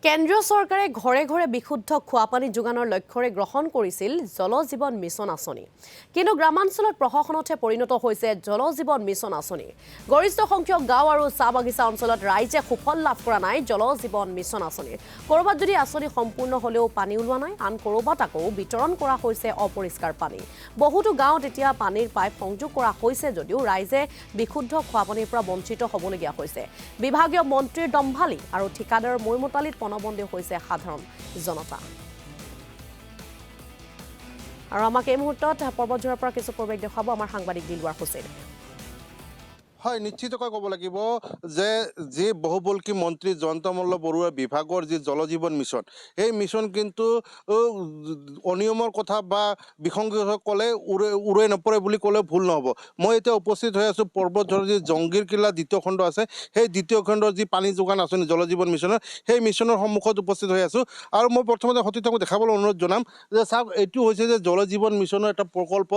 কেন্দ্ৰীয় চৰকাৰে ঘৰে ঘৰে বিশুদ্ধ খোৱাপানী যোগানৰ লক্ষ্যৰে গ্ৰহণ কৰিছিল জল জীৱন মিছন আঁচনি কিন্তু গ্ৰামাঞ্চলত প্ৰশাসনতহে পৰিণত হৈছে জল জীৱন মিছন আঁচনি গৰিষ্ঠ সংখ্যক গাঁও আৰু চাহ বাগিচা অঞ্চলত ৰাইজে সুফল লাভ কৰা নাই জল জীৱন মিছন আঁচনি কৰবাত যদি আঁচনি সম্পূৰ্ণ হলেও পানী ওলোৱা নাই আন কৰবাত আকৌ বিতৰণ কৰা হৈছে অপৰিষ্কাৰ পানী বহুতো গাঁৱত এতিয়া পানীৰ পাইপ সংযোগ কৰা হৈছে যদিও ৰাইজে বিশুদ্ধ খোৱাপানীৰ পৰা বঞ্চিত হ'বলগীয়া হৈছে বিভাগীয় মন্ত্ৰীৰ দম্ভালি আৰু ঠিকাদাৰৰ মৈমতালিত পনবন্দী হৈছে সাধাৰণ জনতা আৰু আমাক এই মুহূৰ্তত পৰ্বতজোৰাৰ পৰা কিছু পৰিৱেশ দেখাব আমাৰ সাংবাদিক দিলৱাৰ হুছেইন হয় নিশ্চিতকৈ ক'ব লাগিব যে যি বহুবল্কী মন্ত্ৰী জয়ন্ত মল্ল বৰুৱাৰ বিভাগৰ যি জল জীৱন মিছন এই মিছন কিন্তু অনিয়মৰ কথা বা বিসংগতি ক'লে উৰাই নপৰে বুলি ক'লে ভুল নহ'ব মই এতিয়া উপস্থিত হৈ আছোঁ পৰ্বতঝৰৰ যি জংগীৰ কিল্লা দ্বিতীয় খণ্ড আছে সেই দ্বিতীয় খণ্ডৰ যি পানী যোগান আঁচনি জল জীৱন মিছনৰ সেই মিছনৰ সন্মুখত উপস্থিত হৈ আছোঁ আৰু মই প্ৰথমতে সতীৰ্থক দেখাবলৈ অনুৰোধ জনাম যে চাওক এইটো হৈছে যে জল জীৱন মিছনৰ এটা প্ৰকল্প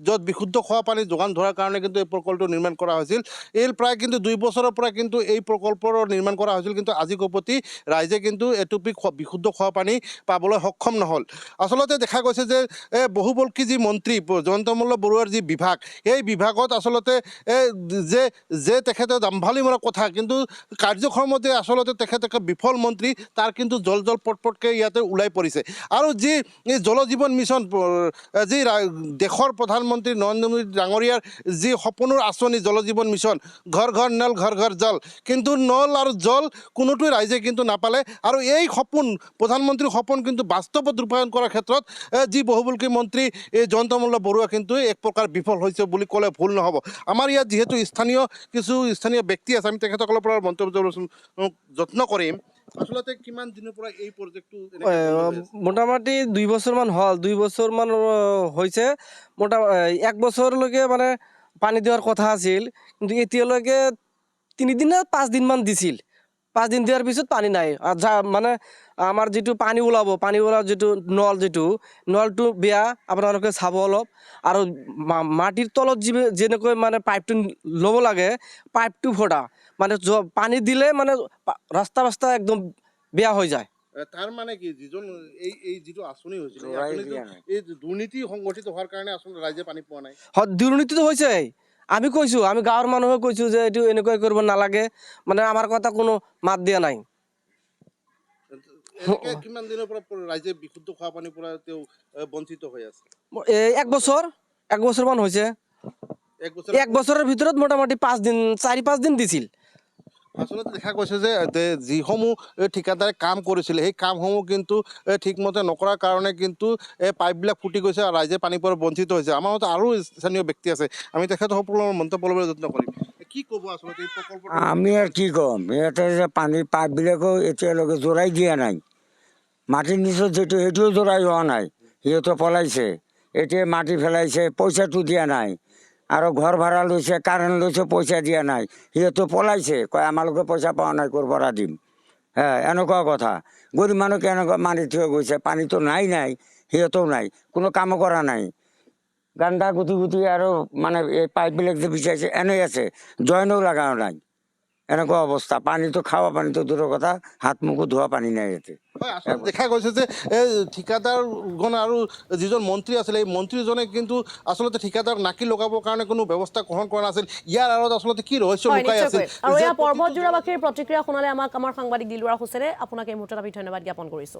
য'ত বিশুদ্ধ খোৱা পানী যোগান ধৰাৰ কাৰণে কিন্তু এই প্ৰকল্পটো নিৰ্মাণ কৰা হৈছিল এই প্ৰায় কিন্তু 2 বছৰৰ পৰা কিন্তু এই প্ৰকল্পৰ নিৰ্মাণ কৰা হৈছিল কিন্তু আজি গপতি ৰাইজে কিন্তু এটুপি বিশুদ্ধ খোৱা পানী পাবলৈ সক্ষম নহ'ল আচলতে দেখা গৈছে যে বহুবল্কী যি মন্ত্ৰী জয়ন্ত মল্ল বৰুৱাৰ যি বিভাগ এই বিভাগত আচলতে যে তেখেতে দাম্ভালিমূলক কথা কিন্তু কাৰ্যক্ৰমতে আচলতে তেখেতে বিফল মন্ত্ৰী তাৰ কিন্তু জল পটপটকৈ ইয়াতে ওলাই পৰিছে আৰু যি জল জীৱন মিছন যি দেশৰ প্ৰধানমন্ত্ৰী নৰেন্দ্ৰ মোদী ডাঙৰীয়াৰ যি সপোনৰ আঁচনি জল জীৱন মিছন ঘৰ ঘৰ নল ঘৰ ঘৰ জল কিন্তু নল আৰু জল কোনোটোৱে ৰাইজে কিন্তু নাপালে আৰু এই সপোন প্ৰধানমন্ত্ৰীৰ সপোন কিন্তু বাস্তৱত ৰূপায়ণ কৰাৰ ক্ষেত্ৰত যি বহুবল্কী মন্ত্ৰী এই জয়ন্ত মল্ল বৰুৱা কিন্তু এক প্ৰকাৰ বিফল হৈছে বুলি ক'লে ভুল নহ'ব আমাৰ ইয়াত যিহেতু কিছু স্থানীয় ব্যক্তি আছে আমি তেখেতসকলৰ পৰা মন্তব্য যত্ন কৰিম আচলতে কিমান দিনৰ পৰা এই প্ৰজেক্টটো মোটামুটি 2 বছৰমান হ'ল 2 বছৰমান হৈছে মোটামুটি 1 বছৰলৈকে মানে পানী দেওয়ার কথা আছিল কিন্তু এতিয়ালৈকে 3 দিন না 5 দিন মান দিছিল 5 দিন দেওয়ার পিছত পানী নাই আর যা মানে আমার যেটো পানী ওলাব যেটো নলটো বেয়া আপোনালোকে চাব অলপ আৰু মাটিৰ তলত যেনেকৈ মানে পাইপটো ল'ব লাগে পাইপটো ফটা মানে পানী দিলে মানে ৰাস্তা একদম বেয়া হৈ যায় তাৰ মানে কি যিজন এই যেটো আঁচনি হৈছিল এই দুৰ্নীতি সংগঠিত হোৱাৰ কাৰণে আচলতে ৰাইজে পানী পোৱা নাই দুৰ্নীতিটো হৈছে আমি কৈছো আমি গাঁৱৰ মানুহে কৈছো যে এইটো এনেকৈ কৰিব নালাগে মানে আমাৰ কথা কোনো মাত দিয়া নাই কিমান দিনৰ পৰা ৰাইজে বিশুদ্ধ খোৱা পানীৰ পৰা তেওঁ বঞ্চিত হৈ আছে 1 বছৰমান হৈছে 1 বছৰৰ ভিতৰত মোটামুটি 4-5 দিন দিছিল আচলতে দেখা গৈছে যে যিসমূহ ঠিকাদাৰে কাম কৰিছিলে সেই কামসমূহ কিন্তু ঠিকমতে নকৰাৰ কাৰণে কিন্তু এই পাইপবিলাক ফুটি গৈছে আৰু ৰাইজে পানীৰ পৰা বঞ্চিত হৈছে আমাৰ মতে আৰু স্থানীয় ব্যক্তি আছে আমি তেখেতসকলৰ মন্তব্য ল'বলৈ যত্ন কৰিম কি ক'ব আচলতে এই প্ৰকল্প আমি আৰ কি কম ইয়াতে যে পানীৰ পাইপবিলাকো এতিয়ালৈকে জোৰাই দিয়া নাই মাটিৰ নিচত যেটো সেইটোও জোৰাই হোৱা নাই সিহঁতে পলাইছে এতিয়া মাটি ফেলাইছে পইচাটো দিয়া নাই আৰু ঘৰ ভাড়া লৈছে কাৰেণ্ট লৈছে পইচা দিয়া নাই সিহঁতে পলাইছে কয় আমালোকে পইচা পোৱা নাই ক'ৰ পৰা দিম এনেকুৱা কথা গৰিব মানুহ কেনেকুৱা মাৰি থৈ গৈছে পানীটো নাই সিহঁতেও নাই কোনো কামো কৰা নাই গান্দা গুটি আৰু মানে এই পাইপবিলাক যে বিচাৰিছে এনেই আছে জইনও লগাও নাই এনেকুৱা অৱস্থা পানীটো খাওয়া পানীটো দূৰৰ কথা হাত মুখো ধোৱা পানী নাই ইয়াতে দেখা গৈছে যে ঠিকাদাৰগণ আৰু যিজন মন্ত্ৰী আছিলে এই মন্ত্ৰীজনে কিন্তু আচলতে ঠিকাদাৰ নাকি লগাবৰ কাৰণে কোনো ব্যৱস্থা গ্ৰহণ কৰা নাছিল ইয়াৰ আঁৰত আচলতে কি ৰহস্য লুকাই আছিল আৰু এই পৰ্বতজোৰাবাসীৰ প্ৰতিক্ৰিয়া শুনালে আমাক আমাৰ সাংবাদিক দিলৱাৰ হুছেইনে আপোনাক এই মুহূৰ্তত আমি ধন্যবাদ জ্ঞাপন কৰিছো